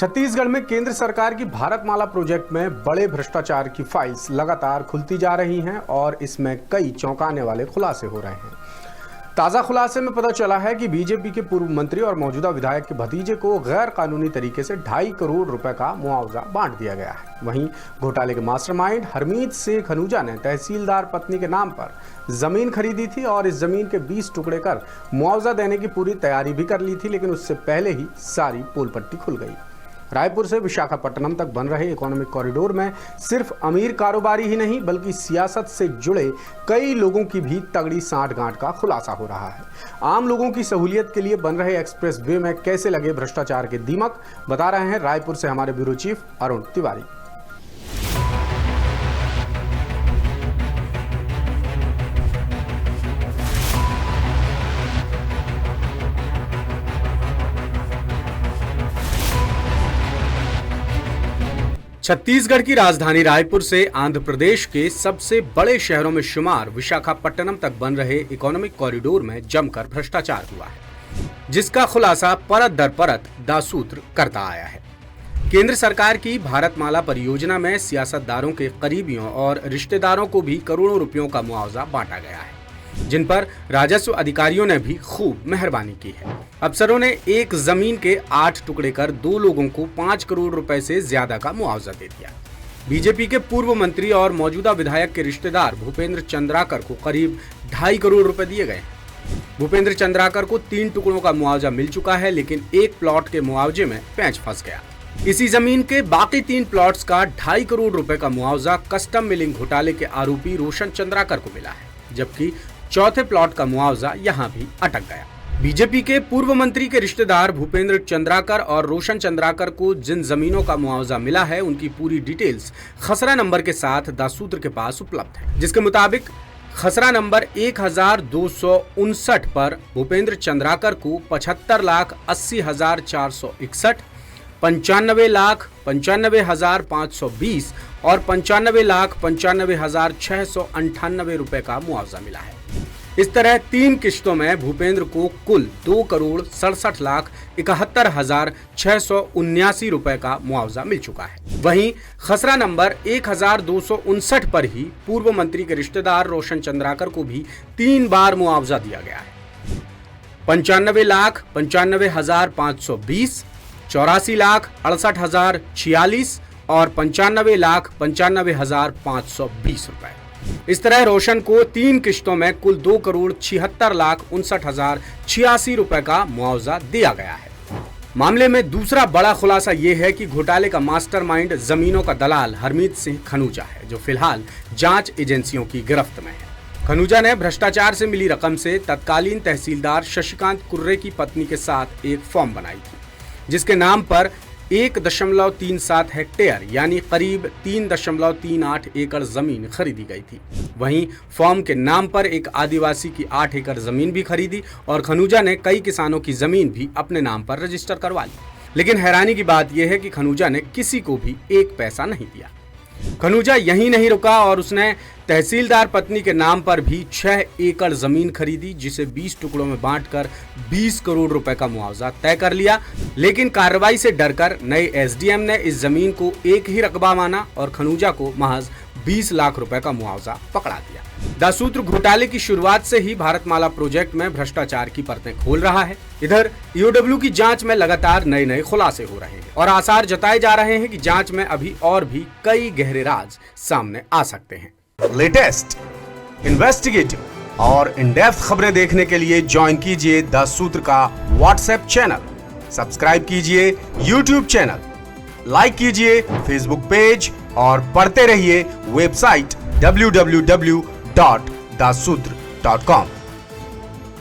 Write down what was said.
छत्तीसगढ़ में केंद्र सरकार की भारतमाला प्रोजेक्ट में बड़े भ्रष्टाचार की फाइल्स लगातार खुलती जा रही हैं और इसमें कई चौंकाने वाले खुलासे हो रहे हैं। ताजा खुलासे में पता चला है कि बीजेपी के पूर्व मंत्री और मौजूदा विधायक के भतीजे को गैर कानूनी तरीके से 2.5 करोड़ रुपए का मुआवजा बांट दिया गया है। वहीं घोटाले के मास्टरमाइंड हरमीत सिंह खनूजा ने तहसीलदार पत्नी के नाम पर जमीन खरीदी थी और इस जमीन के 20 टुकड़े कर मुआवजा देने की पूरी तैयारी भी कर ली थी, लेकिन उससे पहले ही सारी पोल पट्टी खुल गई। रायपुर से विशाखापट्टनम तक बन रहे इकोनॉमिक कॉरिडोर में सिर्फ अमीर कारोबारी ही नहीं बल्कि सियासत से जुड़े कई लोगों की भी तगड़ी सांठ-गांठ का खुलासा हो रहा है। आम लोगों की सहूलियत के लिए बन रहे एक्सप्रेस वे में कैसे लगे भ्रष्टाचार के दीमक, बता रहे हैं रायपुर से हमारे ब्यूरो चीफ अरुण तिवारी। छत्तीसगढ़ की राजधानी रायपुर से आंध्र प्रदेश के सबसे बड़े शहरों में शुमार विशाखापट्टनम तक बन रहे इकोनॉमिक कॉरिडोर में जमकर भ्रष्टाचार हुआ है, जिसका खुलासा परत दर परत दासूत्र करता आया है। केंद्र सरकार की भारतमाला परियोजना में सियासतदारों के करीबियों और रिश्तेदारों को भी करोड़ों रुपयों का मुआवजा बांटा गया है, जिन पर राजस्व अधिकारियों ने भी खूब मेहरबानी की है। अफसरों ने एक जमीन के 8 टुकड़े कर 2 लोगों को 5 करोड़ रुपए से ज्यादा का मुआवजा दे दिया। बीजेपी के पूर्व मंत्री और मौजूदा विधायक के रिश्तेदार भूपेंद्र चंद्राकर को करीब 2.5 करोड़ रुपए दिए गए। भूपेंद्र चंद्राकर को 3 टुकड़ों का मुआवजा मिल चुका है, लेकिन एक प्लॉट के मुआवजे में पेंच फंस गया। इसी जमीन के बाकी 3 प्लॉट्स का 2.5 करोड़ रुपए का मुआवजा कस्टम मिलिंग घोटाले के आरोपी रोशन चंद्राकर को मिला है, जबकि चौथे प्लॉट का मुआवजा यहां भी अटक गया। बीजेपी के पूर्व मंत्री के रिश्तेदार भूपेंद्र चंद्राकर और रोशन चंद्राकर को जिन जमीनों का मुआवजा मिला है, उनकी पूरी डिटेल्स खसरा नंबर के साथ दासूत्र के पास उपलब्ध है, जिसके मुताबिक खसरा नंबर 1259 पर भूपेंद्र चंद्राकर को 75,80,461, 95,95,520 और 95,95,698 रुपए का मुआवजा मिला है। इस तरह 3 किश्तों में भूपेंद्र को कुल 2,67,71,679 रुपए का मुआवजा मिल चुका है। वहीं खसरा नंबर 1259 पर ही पूर्व मंत्री के रिश्तेदार रोशन चंद्राकर को भी 3 बार मुआवजा दिया गया है। 95,95,520, 84,68,046 और 95,95,520 रुपए। इस तरह रोशन को 3 किश्तों में कुल 2,76,59,086 रुपए का मुआवजा दिया गया है। मामले में दूसरा बड़ा खुलासा यह है कि घोटाले का मास्टरमाइंड जमीनों का दलाल हरमीत सिंह खनूजा है, जो फिलहाल जांच एजेंसियों की गिरफ्त में है। खनूजा ने भ्रष्टाचार से मिली रकम से तत्कालीन तहसीलदार शशिकांत कुर्रे की पत्नी के साथ एक फॉर्म बनाई थी, जिसके नाम पर 1.37 हेक्टेयर यानी करीब 3.38 एकड़ जमीन खरीदी गई थी। वहीं फॉर्म के नाम पर एक आदिवासी की 8 एकड़ जमीन भी खरीदी और खनूजा ने कई किसानों की जमीन भी अपने नाम पर रजिस्टर करवा ली। लेकिन हैरानी की बात यह है कि खनूजा ने किसी को भी 1 पैसा नहीं दिया। खनूजा यहीं नहीं रुका और उसने तहसीलदार पत्नी के नाम पर भी 6 एकड़ जमीन खरीदी, जिसे 20 टुकड़ों में बांटकर 20 करोड़ रुपए का मुआवजा तय कर लिया। लेकिन कार्रवाई से डरकर नए एसडीएम ने इस जमीन को एक ही रकबा माना और खनूजा को महज 20 लाख रुपए का मुआवजा पकड़ा दिया। दासूत्र घोटाले की शुरुआत से ही भारतमाला प्रोजेक्ट में भ्रष्टाचार की परतें खोल रहा है। इधर ईओडब्ल्यू की जांच में लगातार नए खुलासे हो रहे हैं और आसार जताए जा रहे हैं कि जांच में अभी और भी कई गहरे राज सामने आ सकते हैं। लेटेस्ट, इन्वेस्टिगेटिव और इन डेप्थ खबरें देखने के लिए ज्वाइन कीजिए दासूत्र का व्हाट्सएप चैनल, सब्सक्राइब कीजिए यूट्यूब चैनल, लाइक कीजिए फेसबुक पेज और पढ़ते रहिए वेबसाइट www.dasudr.com।